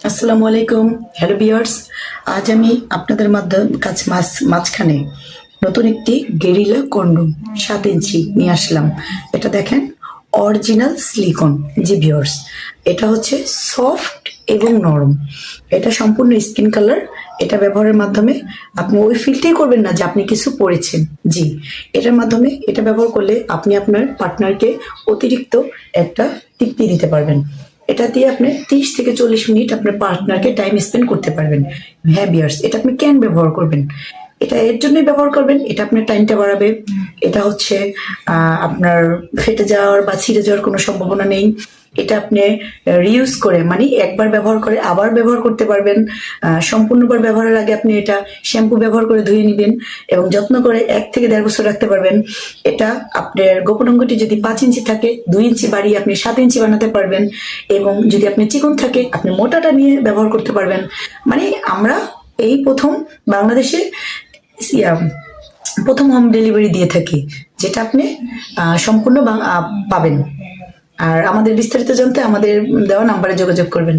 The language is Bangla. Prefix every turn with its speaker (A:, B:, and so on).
A: আসসালামু আলাইকুম। হ্যালো ভিউয়ার্স, আজ আমি আপনাদের মাঝখানে নতুন একটি গেরিলা কন্ডোম 7 ইঞ্চি নিয়ে আসলাম। এটা দেখেন, অরিজিনাল সিলিকন। জি ভিউয়ার্স, এটা হচ্ছে সফট এবং নরম। এটা সম্পূর্ণ স্কিন কালার। এটা ব্যবহারের মাধ্যমে আপনি ওই ফিলটাই করবেন না যে আপনি কিছু পরেছেন। জি, এটার মাধ্যমে এটা ব্যবহার করলে আপনি আপনার পার্টনারকে অতিরিক্ত একটা তৃপ্তি দিতে পারবেন। এটা দিয়ে আপনি 30 থেকে 40 মিনিট আপনার পার্টনারকে টাইম স্পেন্ড করতে পারবেন। হ্যাঁ ভিউয়ার্স, এটা আপনি কেন ব্যবহার করবেন? এটা এর জন্যই ব্যবহার করবেন, এটা আপনার টাইমটা বাড়াবে। এটা হচ্ছে আপনার ফেটে যাওয়ার বা ছিঁড়ে যাওয়ার কোনো সম্ভাবনা নেই। এটা আপনি রিউজ করে, মানে একবার ব্যবহার করে আবার ব্যবহার করতে পারবেন। সম্পূর্ণবার ব্যবহারের আগে আপনি এটা শ্যাম্পু ব্যবহার করে ধুয়ে নেবেন এবং যত্ন করে 1 থেকে 1.5 বছর রাখতে পারবেন। এটা আপনার গোপন অঙ্গটি যদি 5 ইঞ্চি থাকে, 2 ইঞ্চি বাড়িয়ে আপনি 7 ইঞ্চি বানাতে পারবেন। এবং যদি আপনি চিকন থাকে, আপনি মোটাটা নিয়ে ব্যবহার করতে পারবেন। মানে আমরা এই প্রথম বাংলাদেশে প্রথম হোম ডেলিভারি দিয়ে থাকি, যেটা আপনি সম্পূর্ণ পাবেন। আর আমাদের বিস্তারিত জানতে আমাদের দেওয়া নাম্বারে যোগাযোগ করবেন।